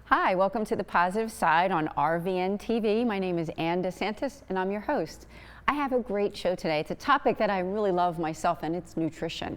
Hi, welcome to The Positive Side on RVNTV. My name is Ann DeSantis and I'm your host. I have a great show today. It's a topic that I really love myself, and it's nutrition.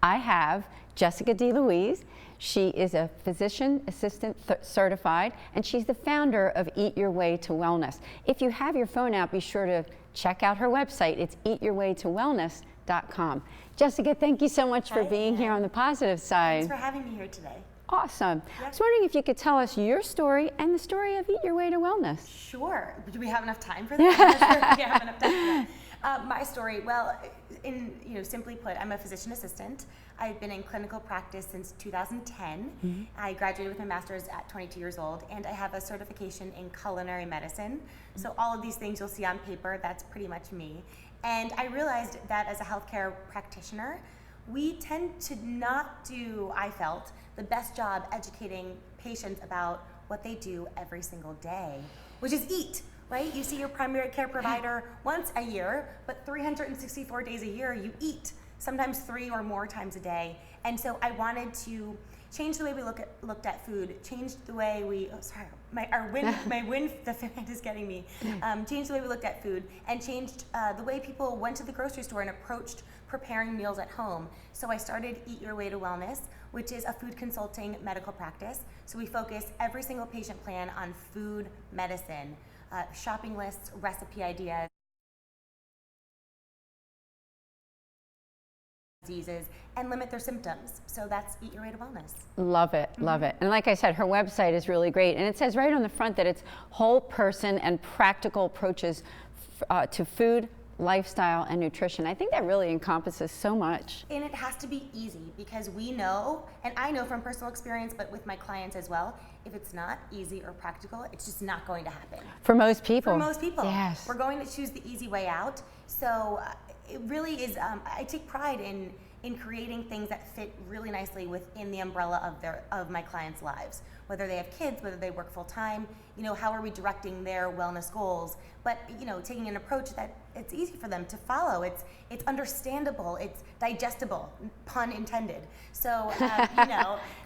I have Jessica DeLuise. She is a physician assistant certified, and she's the founder of Eat Your Way to Wellness. If you have your phone out, be sure to check out her website. It's eatyourwaytowellness.com. Jessica, thank you so much for being here on The Positive Side. Thanks for having me here today. Awesome. Yep. I was wondering if you could tell us your story and the story of Eat Your Way to Wellness. Sure. Do we have enough time for that? I'm not sure if we have enough time for that. My story, well, simply put, I'm a physician assistant. I've been in clinical practice since 2010. Mm-hmm. I graduated with my master's at 22 years old, and I have a certification in culinary medicine. Mm-hmm. So all of these things you'll see on paper, that's pretty much me. And I realized that as a healthcare practitioner, we tend to not do, I felt, the best job educating patients about what they do every single day, which is eat, right? You see your primary care provider once a year, but 364 days a year you eat, sometimes 3 or more times a day. And so I wanted to change the way we looked at food, change the way we, the fan is getting me, changed the way we looked at food, and changed the way people went to the grocery store and approached preparing meals at home. So I started Eat Your Way to Wellness, which is a food consulting medical practice. So we focus every single patient plan on food, medicine, shopping lists, recipe ideas, diseases, and limit their symptoms. So that's Eat Your Way to Wellness. Love it, love it. And like I said, her website is really great. And it says right on the front that it's whole person and practical approaches to food, lifestyle, and nutrition. I think that really encompasses so much. And it has to be easy, because we know, and I know from personal experience, but with my clients as well, if it's not easy or practical, it's just not going to happen. For most people. For most people. Yes. We're going to choose the easy way out. So it really is, I take pride in creating things that fit really nicely within the umbrella of my clients' lives. Whether they have kids, whether they work full time, how are we directing their wellness goals? But taking an approach that it's easy for them to follow. It's understandable. It's digestible, pun intended. So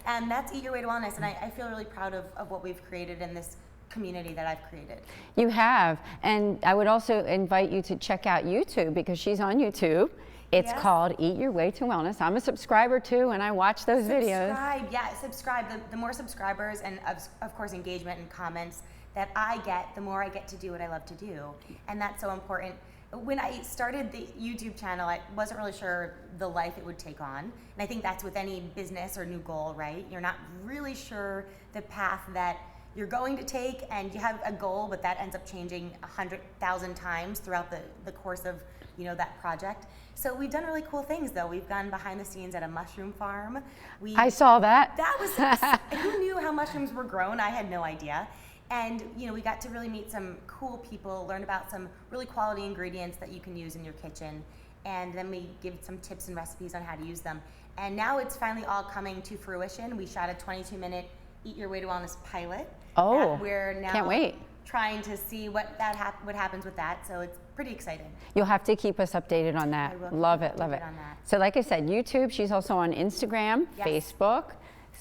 and that's Eat Your Way to Wellness. And I feel really proud of what we've created in this community that I've created. You have, and I would also invite you to check out YouTube, because she's on YouTube. It's called Eat Your Way to Wellness. I'm a subscriber too, and I watch those videos. Subscribe. The more subscribers and of course engagement and comments that I get, the more I get to do what I love to do. And that's so important. When I started the YouTube channel, I wasn't really sure the life it would take on. And I think that's with any business or new goal, right? You're not really sure the path that you're going to take, and you have a goal, but that ends up changing 100,000 times throughout the course of that project. So we've done really cool things, though. We've gone behind the scenes at a mushroom farm. I saw that. That was, who knew how mushrooms were grown? I had no idea. And we got to really meet some cool people, learn about some really quality ingredients that you can use in your kitchen, and then we give some tips and recipes on how to use them. And now it's finally all coming to fruition. We shot a 22-minute Eat Your Way to Wellness pilot. Oh, we're now can't wait. Trying to see what happens with that. So it's pretty exciting. You'll have to keep us updated on that. I will love it, love it. On that. So like I said, YouTube, she's also on Instagram, Facebook.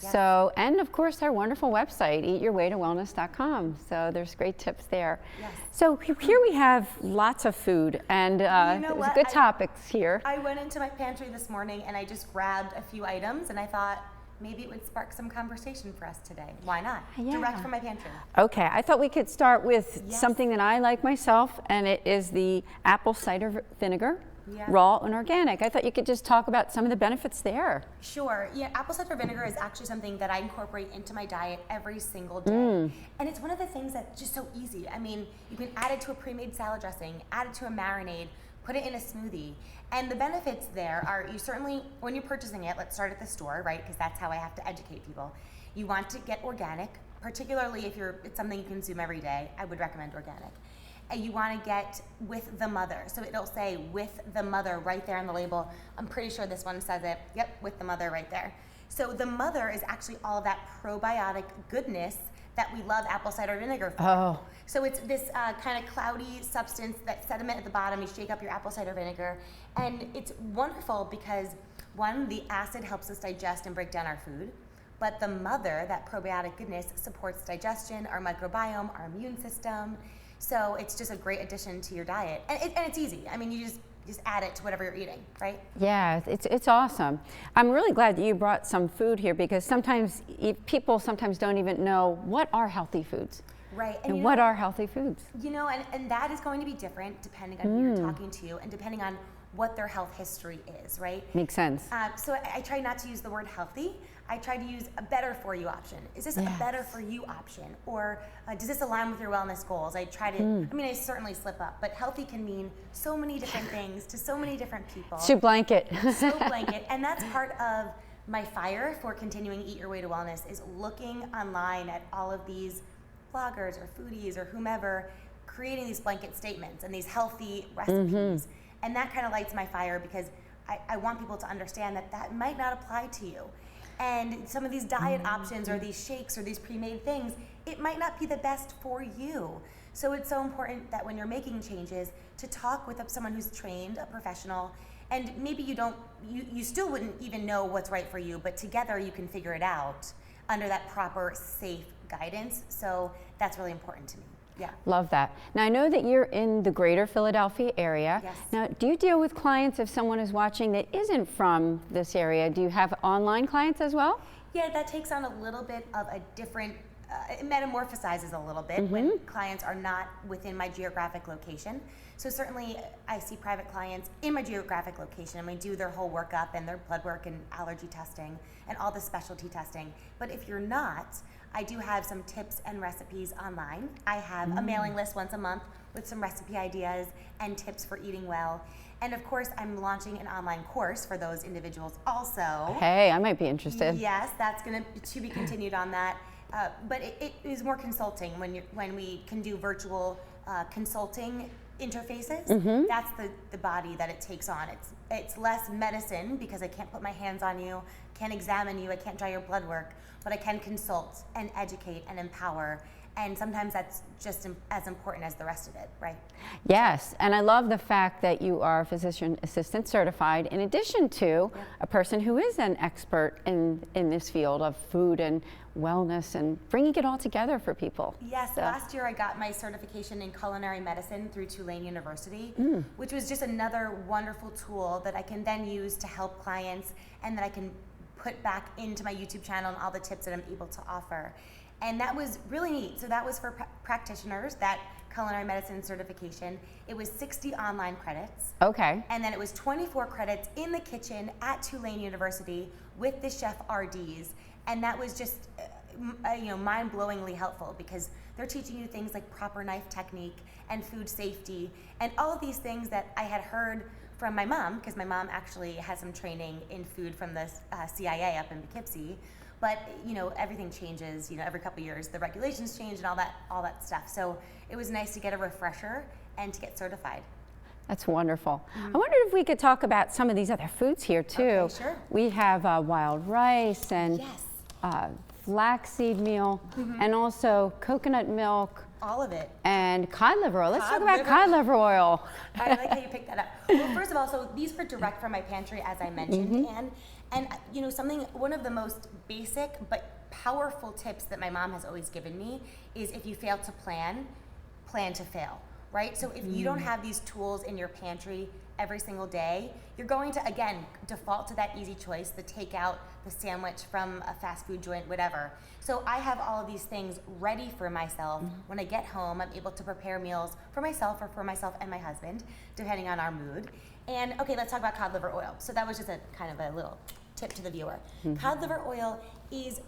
Yes. So, and of course our wonderful website, eatyourwaytowellness.com. So there's great tips there. Yes. So here we have lots of food, and there's good topics here. I went into my pantry this morning and I just grabbed a few items, and I thought, maybe it would spark some conversation for us today. Why not? Yeah. Direct from my pantry. Okay, I thought we could start with something that I like myself, and it is the apple cider vinegar, raw and organic. I thought you could just talk about some of the benefits there. Sure. Yeah, apple cider vinegar is actually something that I incorporate into my diet every single day. And it's one of the things that's just so easy. I mean, you can add it to a pre-made salad dressing, add it to a marinade, put it in a smoothie. And the benefits there are, you certainly, when you're purchasing it, let's start at the store, right? Because that's how I have to educate people. You want to get organic, particularly if it's something you consume every day. I would recommend organic. And you want to get with the mother. So it'll say with the mother right there on the label. I'm pretty sure this one says it. Yep, with the mother right there. So the mother is actually all of that probiotic goodness that we love apple cider vinegar for. Oh. So it's this kind of cloudy substance, that sediment at the bottom. You shake up your apple cider vinegar, and it's wonderful because, one, the acid helps us digest and break down our food, but the mother, that probiotic goodness, supports digestion, our microbiome, our immune system. So it's just a great addition to your diet. And it's easy. I mean, you just add it to whatever you're eating, right? Yeah, it's awesome. I'm really glad that you brought some food here, because sometimes people sometimes don't even know what are healthy foods. Right. And what are healthy foods? You know, and that is going to be different depending on who you're talking to and depending on what their health history is, right? Makes sense. So I try not to use the word healthy. I try to use a better for you option. Is this a better for you option? Or does this align with your wellness goals? I try to, I mean, I certainly slip up, but healthy can mean so many different things to so many different people. So blanket. So blanket. And that's part of my fire for continuing Eat Your Way to Wellness, is looking online at all of these bloggers or foodies or whomever creating these blanket statements and these healthy recipes. And that kind of lights my fire, because I want people to understand that that might not apply to you. And some of these diet options or these shakes or these pre-made things, it might not be the best for you. So it's so important that when you're making changes, to talk with someone who's trained, a professional, and maybe you still wouldn't even know what's right for you, but together you can figure it out under that proper, safe guidance. So that's really important to me. Yeah. Love that. Now, I know that you're in the greater Philadelphia area. Yes. Now, do you deal with clients, if someone is watching that isn't from this area? Do you have online clients as well? Yeah, that takes on a little bit of a different, it metamorphosizes a little bit when clients are not within my geographic location. So certainly I see private clients in my geographic location, and we do their whole workup and their blood work and allergy testing and all the specialty testing. But if you're not, I do have some tips and recipes online. I have a mailing list once a month with some recipe ideas and tips for eating well. And of course, I'm launching an online course for those individuals also. Hey, I might be interested. Yes, that's going to be continued on that. But it is more consulting when we can do virtual consulting interfaces. That's the body that it takes on. It's less medicine, because I can't put my hands on you, can't examine you, I can't draw your blood work, but I can consult and educate and empower. And sometimes that's just as important as the rest of it, right? Yes, and I love the fact that you are physician assistant certified, in addition to a person who is an expert in this field of food and wellness and bringing it all together for people. Yes, last year I got my certification in culinary medicine through Tulane University, which was just another wonderful tool that I can then use to help clients, and that I can put back into my YouTube channel and all the tips that I'm able to offer. And that was really neat. So that was for practitioners, that culinary medicine certification. It was 60 online credits. Okay. And then it was 24 credits in the kitchen at Tulane University with the chef RDs. And that was just mind-blowingly helpful, because they're teaching you things like proper knife technique and food safety and all of these things that I had heard from my mom, because my mom actually has some training in food from the CIA up in Poughkeepsie. But everything changes. Every couple of years the regulations change and all that stuff. So it was nice to get a refresher and to get certified. That's wonderful. I wondered if we could talk about some of these other foods here too. Okay, sure. We have wild rice and flaxseed meal, and also coconut milk. All of it. And cod liver oil. Let's talk about cod liver oil. I like how you picked that up. Well, first of all, so these were direct from my pantry, as I mentioned, and one of the most basic but powerful tips that my mom has always given me is, if you fail to plan to fail, right? So if you don't have these tools in your pantry every single day, you're going to, again, default to that easy choice, the takeout, the sandwich from a fast food joint, whatever. So I have all of these things ready for myself. When I get home, I'm able to prepare meals for myself or for myself and my husband, depending on our mood. And okay, let's talk about cod liver oil. So that was just a kind of a little tip to the viewer. Cod liver oil is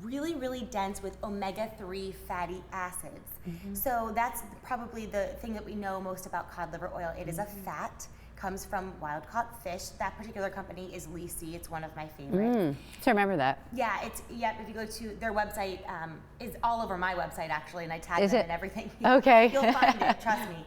really, really dense with omega-3 fatty acids. So that's probably the thing that we know most about cod liver oil. It is a fat, comes from wild-caught fish. That particular company is Lisi. It's one of my favorites. So remember that. Yeah, if you go to their website, is all over my website actually, and I tag them and everything. Okay. You'll find it, trust me.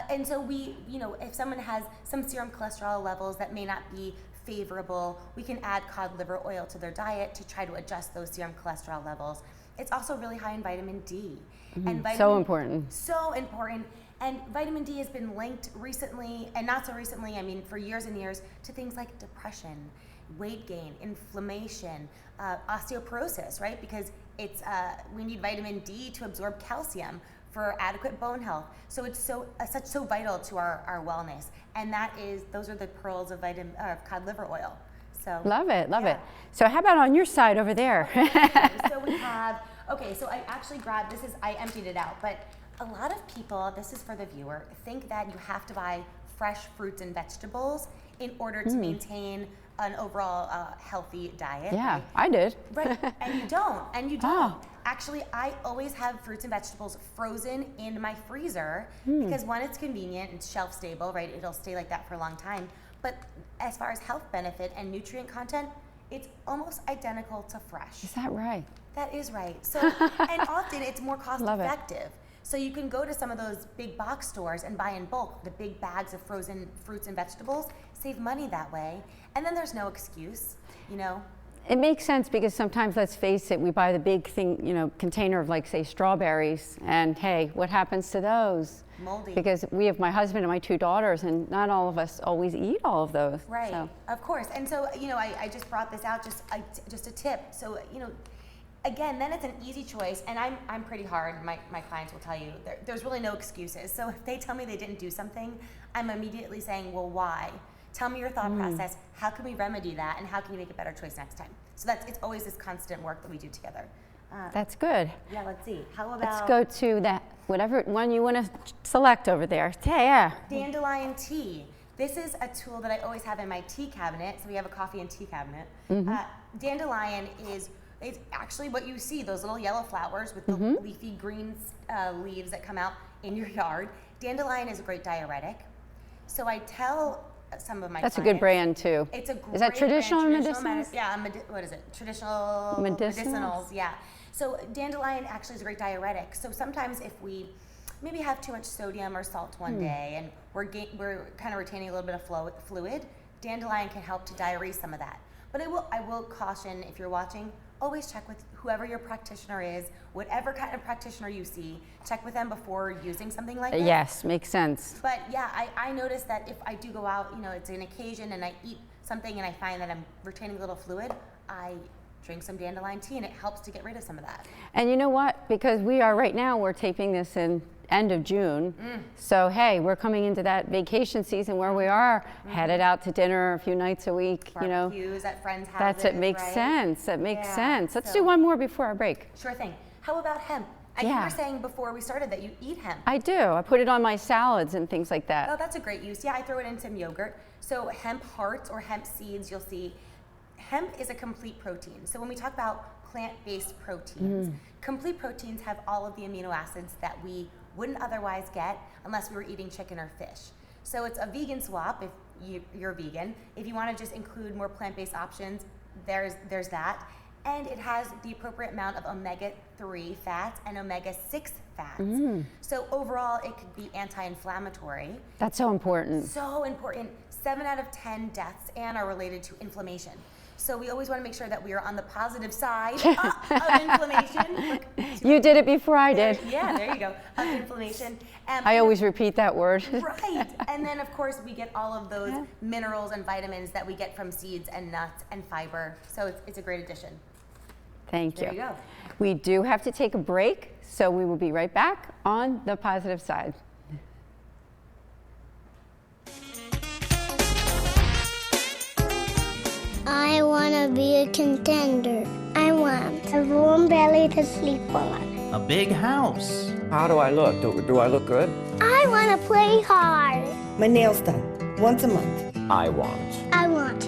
And so if someone has some serum cholesterol levels that may not be favorable, we can add cod liver oil to their diet to try to adjust those serum cholesterol levels. It's also really high in vitamin D. And So important. So important. And vitamin D has been linked recently, and not so recently, I mean for years and years, to things like depression weight gain, inflammation, osteoporosis, right? Because we need vitamin D to absorb calcium for adequate bone health. So it's so vital to our wellness. And those are the pearls of cod liver oil. So love it. So how about on your side over there? So we have, so I actually grabbed, I emptied it out, but a lot of people, this is for the viewer, think that you have to buy fresh fruits and vegetables in order to maintain an overall healthy diet. Yeah, right? I did. Right, and you don't. Oh. Actually, I always have fruits and vegetables frozen in my freezer because one, it's convenient, it's shelf stable, right? It'll stay like that for a long time. But as far as health benefit and nutrient content, it's almost identical to fresh. Is that right? That is right. So, and often it's more cost effective. So you can go to some of those big box stores and buy in bulk the big bags of frozen fruits and vegetables, save money that way, and then there's no excuse, It makes sense because sometimes, let's face it, we buy the big thing, container of like say strawberries, and hey, what happens to those? Moldy. Because we have my husband and my 2 daughters, and not all of us always eat all of those. Right, so. Of course. And so, I just brought this out, just a tip. So, again, then it's an easy choice, and I'm pretty hard. My clients will tell you there's really no excuses. So if they tell me they didn't do something, I'm immediately saying, well, why? Tell me your thought process. How can we remedy that, and how can you make a better choice next time? So it's always this constant work that we do together. That's good. Yeah, let's see. How about... Let's go to that, whatever one you want to select over there. Yeah. Dandelion tea. This is a tool that I always have in my tea cabinet. So we have a coffee and tea cabinet. Dandelion is actually what you see, those little yellow flowers with the leafy green leaves that come out in your yard. Dandelion is a great diuretic. So I tell some of my That's clients, a good brand too. It's a great Is that traditional or brand, medicinals? Yeah, what is it? Traditional medicinals, yeah. So dandelion actually is a great diuretic. So sometimes if we maybe have too much sodium or salt one day and we're kind of retaining a little bit of fluid, dandelion can help to diurese some of that. But I will caution, if you're watching, always check with whoever your practitioner is, whatever kind of practitioner you see, check with them before using something like this. Yes, makes sense. But yeah, I notice that if I do go out, it's an occasion and I eat something and I find that I'm retaining a little fluid, I drink some dandelion tea and it helps to get rid of some of that. And you know what? Because we're taping this in end of June. So hey, we're coming into that vacation season where we are headed out to dinner a few nights a week. Barbecues at friends' houses. It makes sense. That makes sense. Let's do one more before our break. Sure thing. How about hemp? I think you were saying before we started that you eat hemp. I do. I put it on my salads and things like that. Oh, that's a great use. Yeah, I throw it in some yogurt. So hemp hearts or hemp seeds, you'll see hemp is a complete protein. So when we talk about plant-based proteins, complete proteins have all of the amino acids that we wouldn't otherwise get unless we were eating chicken or fish. So it's a vegan swap if you're vegan. If you want to just include more plant-based options, there's that. And it has the appropriate amount of omega-3 fats and omega-6 fats. So overall, it could be anti-inflammatory. That's so important. So important. 7 out of 10 deaths are related to inflammation. So we always want to make sure that we are on the positive side of inflammation. You did it before I did. Yeah, there you go. Of inflammation. I always repeat that word. Right. And then, of course, we get all of those minerals and vitamins that we get from seeds and nuts and fiber. So it's a great addition. Thank you. There you go. We do have to take a break, so we will be right back on the positive side. I want to be a contender. I want a warm belly to sleep on. A big house. How do I look? Do I look good? I want to play hard. My nails done once a month. I want.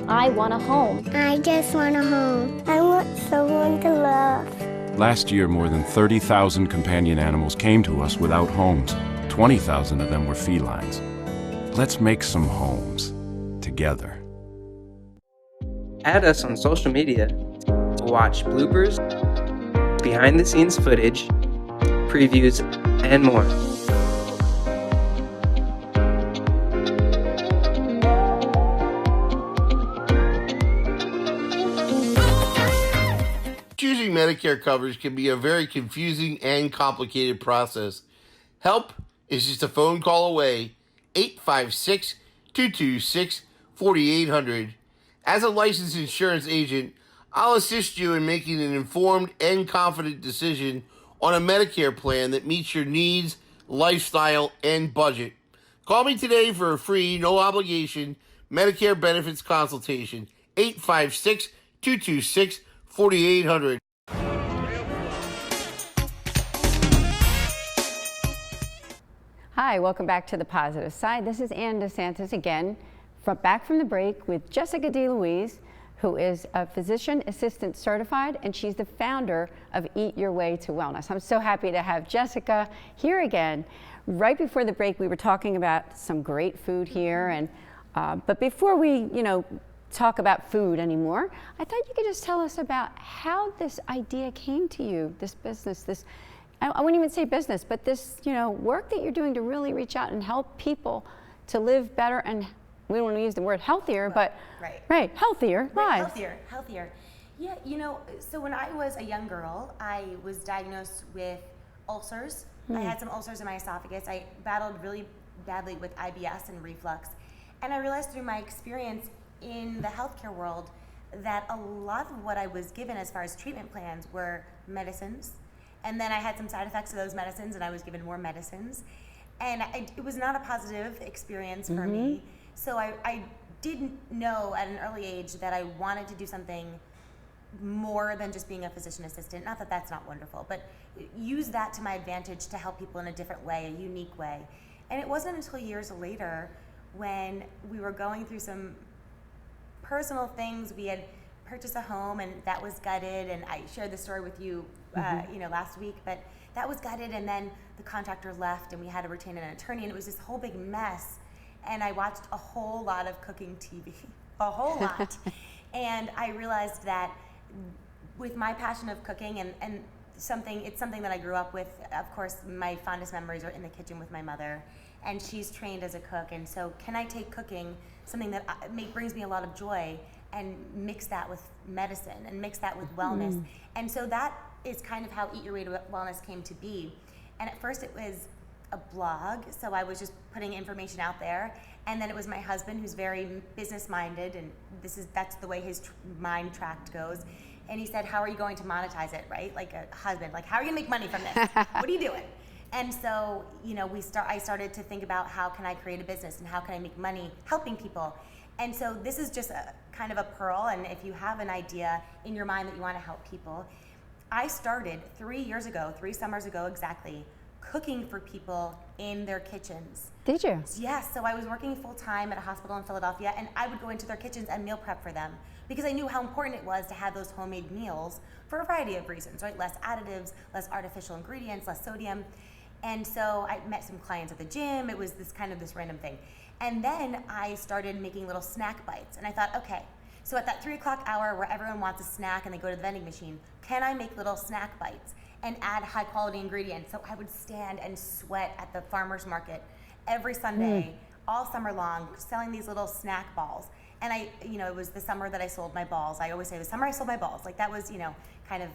I want a home. I just want a home. I want someone to love. Last year, more than 30,000 companion animals came to us without homes. 20,000 of them were felines. Let's make some homes together. Add us on social media to watch bloopers, behind-the-scenes footage, previews, and more. Choosing Medicare coverage can be a very confusing and complicated process. Help is just a phone call away, 856-226-4800. As a licensed insurance agent, I'll assist you in making an informed and confident decision on a Medicare plan that meets your needs, lifestyle, and budget. Call me today for a free, no obligation Medicare benefits consultation. 856-226-4800. Hi, welcome back to The Positive Side. This is Ann DeSantis again, back from the break with Jessica DeLuise, who is a physician assistant certified, and she's the founder of Eat Your Way to Wellness. I'm so happy to have Jessica here again. Right before the break, we were talking about some great food here, and but before we, talk about food anymore, I thought you could just tell us about how this idea came to you, this business, I wouldn't even say business, but this, work that you're doing to really reach out and help people to live better, and we don't want to use the word healthier, but healthier lives. Healthier. Yeah, so when I was a young girl, I was diagnosed with ulcers. I had some ulcers in my esophagus. I battled really badly with IBS and reflux. And I realized through my experience in the healthcare world that a lot of what I was given as far as treatment plans were medicines. And then I had some side effects of those medicines, and I was given more medicines. And it was not a positive experience for me. So I didn't know at an early age that I wanted to do something more than just being a physician assistant. Not that that's not wonderful, but use that to my advantage to help people in a different way, a unique way. And it wasn't until years later when we were going through some personal things. We had purchased a home, and that was gutted, and I shared the story with you last week, but that was gutted, and then the contractor left, and we had to retain an attorney, and it was this whole big mess. And I watched a whole lot of cooking TV, a whole lot. And I realized that with my passion of cooking and it's something that I grew up with. Of course, my fondest memories are in the kitchen with my mother, and she's trained as a cook. And so can I take cooking, something that brings me a lot of joy, and mix that with medicine and mix that with wellness? And so that is kind of how Eat Your Way to Wellness came to be. And at first it was a blog, so I was just putting information out there, and then it was my husband, who's very business minded, and that's the way his mind tract goes, and he said, how are you going to monetize it, right? Like a husband, like, how are you gonna make money from this? What are you doing? And so, I started to think about how can I create a business and how can I make money helping people. And so this is just a kind of a pearl, and if you have an idea in your mind that you want to help people, I started 3 summers ago exactly, cooking for people in their kitchens. Did you? Yes, so I was working full-time at a hospital in Philadelphia, and I would go into their kitchens and meal prep for them because I knew how important it was to have those homemade meals for a variety of reasons, right? Less additives, less artificial ingredients, less sodium. And so I met some clients at the gym. It was this random thing. And then I started making little snack bites, and I thought, okay, so at that 3 o'clock hour where everyone wants a snack and they go to the vending machine, can I make little snack bites and add high quality ingredients? So I would stand and sweat at the farmer's market every Sunday, all summer long, selling these little snack balls. And it was the summer that I sold my balls. I always say the summer I sold my balls. Like that was, kind of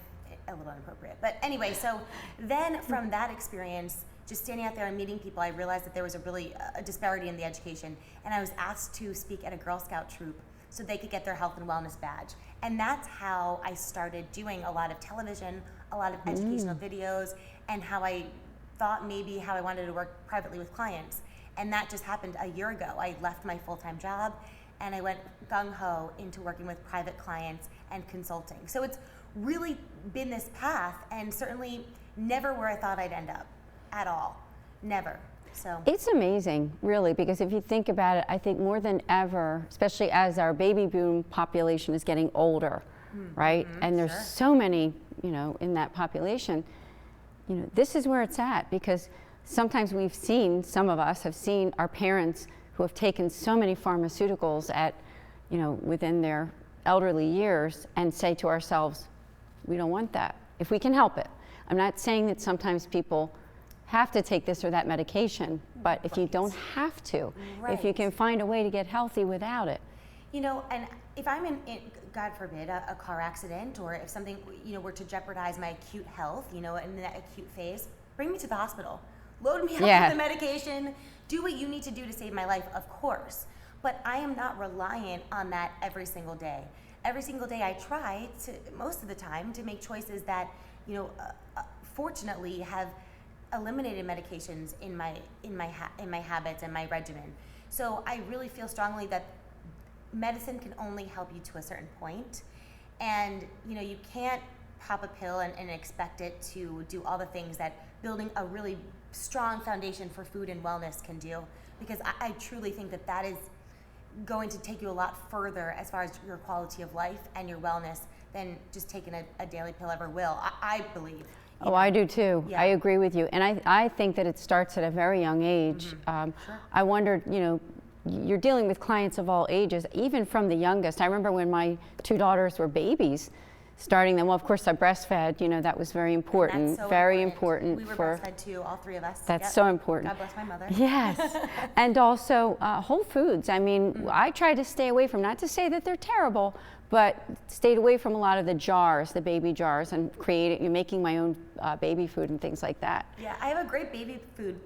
a little inappropriate. But anyway, so then from that experience, just standing out there and meeting people, I realized that there was a disparity in the education. And I was asked to speak at a Girl Scout troop so they could get their health and wellness badge. And that's how I started doing a lot of television, a lot of educational videos, and how I thought maybe how I wanted to work privately with clients. And that just happened a year ago. I left my full-time job and I went gung-ho into working with private clients and consulting. So it's really been this path, and certainly never where I thought I'd end up at all. Never. So it's amazing, really, because if you think about it, I think more than ever, especially as our baby boom population is getting older, right? And there's so many, in that population, this is where it's at, because sometimes some of us have seen our parents who have taken so many pharmaceuticals at, within their elderly years, and say to ourselves, we don't want that, if we can help it. I'm not saying that sometimes people have to take this or that medication, but if you don't have to, if you can find a way to get healthy without it. And if I'm in God forbid, a car accident, or if something, were to jeopardize my acute health, in that acute phase, bring me to the hospital. Load me up with the medication. Do what you need to do to save my life, of course. but I am not reliant on that every single day. Every single day I try to, most of the time, to make choices that, fortunately have eliminated medications in my habits and my regimen. So I really feel strongly that medicine can only help you to a certain point, and you can't pop a pill and expect it to do all the things that building a really strong foundation for food and wellness can do, because I truly think that is going to take you a lot further as far as your quality of life and your wellness than just taking a daily pill ever will. I believe. Oh, I do too. Yeah. I agree with you. And I think that it starts at a very young age. Sure. I wondered, you're dealing with clients of all ages, even from the youngest. I remember when my 2 daughters were babies, starting them. Well, of course, I breastfed. That was very important. That's so very important. important. We were breastfed too, all 3 of us. That's Yep. so important. God bless my mother. Yes. And also whole foods. I mean, I try to stay away from, not to say that they're terrible, but stayed away from a lot of the jars, the baby jars, and making my own baby food and things like that. Yeah, I have a great baby food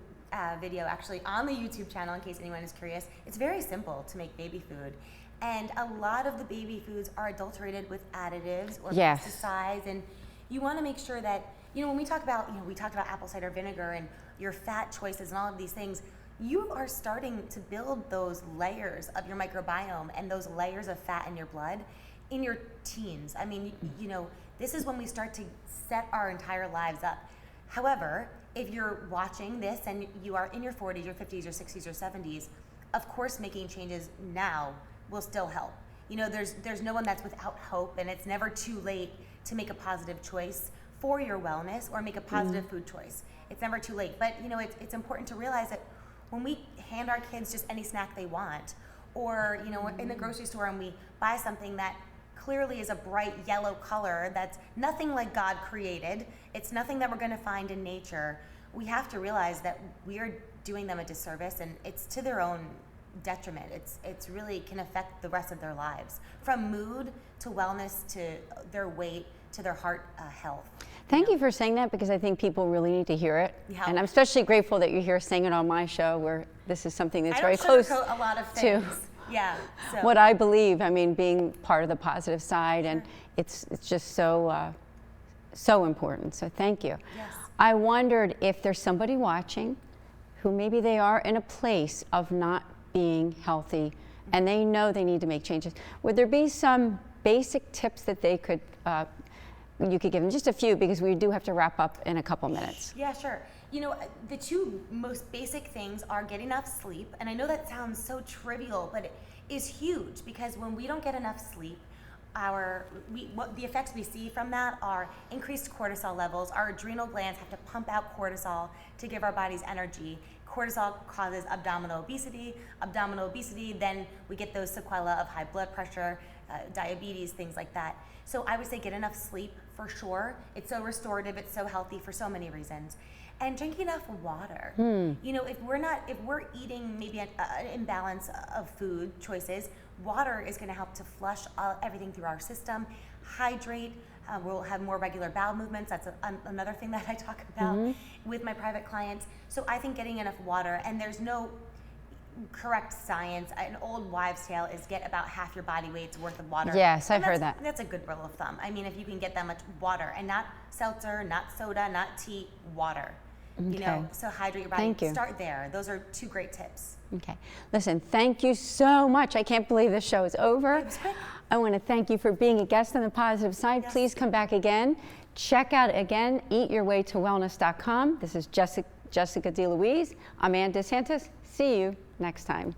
video actually on the YouTube channel in case anyone is curious. It's very simple to make baby food. And a lot of the baby foods are adulterated with additives or Yes. pesticides, and you want to make sure that, when we talk about, we talked about apple cider vinegar and your fat choices and all of these things, you are starting to build those layers of your microbiome and those layers of fat in your blood in your teens. I mean, this is when we start to set our entire lives up. However, if you're watching this and you are in your 40s, your 50s, your 60s, or 70s, of course making changes now will still help. There's no one that's without hope, and it's never too late to make a positive choice for your wellness or make a positive food choice. It's never too late. But it's important to realize that when we hand our kids just any snack they want, or in the grocery store and we buy something that clearly is a bright yellow color that's nothing like God created, it's nothing that we're going to find in nature, we have to realize that we are doing them a disservice, and it's to their own detriment. It's really can affect the rest of their lives, from mood to wellness to their weight to their heart health. Thank you for saying that, because I think people really need to hear it. Yeah. And I'm especially grateful that you're here saying it on my show, where this is something that's I very don't close sugarcoat a lot of to things. Yeah. So. what I believe. I mean, being part of the positive side, and it's just so important. So thank you. Yes. I wondered if there's somebody watching who maybe they are in a place of not being healthy and they know they need to make changes. Would there be some basic tips that they could you could give them? Just a few, because we do have to wrap up in a couple minutes. Yeah, sure. The 2 most basic things are get enough sleep, and I know that sounds so trivial, but it is huge, because when we don't get enough sleep, the effects we see from that are increased cortisol levels. Our adrenal glands have to pump out cortisol to give our bodies energy. Cortisol causes abdominal obesity. Abdominal obesity, then we get those sequelae of high blood pressure, diabetes, things like that. So I would say get enough sleep for sure. It's so restorative, it's so healthy for so many reasons. And drink enough water. If we're eating maybe an imbalance of food choices, water is going to help to flush everything through our system. Hydrate. We'll have more regular bowel movements. That's another thing that I talk about with my private clients. So I think getting enough water, and there's no correct science. An old wives' tale is get about half your body weight's worth of water. Yes, I've heard that. That's a good rule of thumb. I mean, if you can get that much water, and not seltzer, not soda, not tea, water. Okay. So hydrate your body. Thank you. Start there. Those are 2 great tips. Okay. Listen, thank you so much. I can't believe this show is over. It was quick. I want to thank you for being a guest on The Positive Side. Yes. Please come back again. Check out again, eatyourwaytowellness.com. This is Jessica DeLuise. I'm Ann DeSantis. See you next time.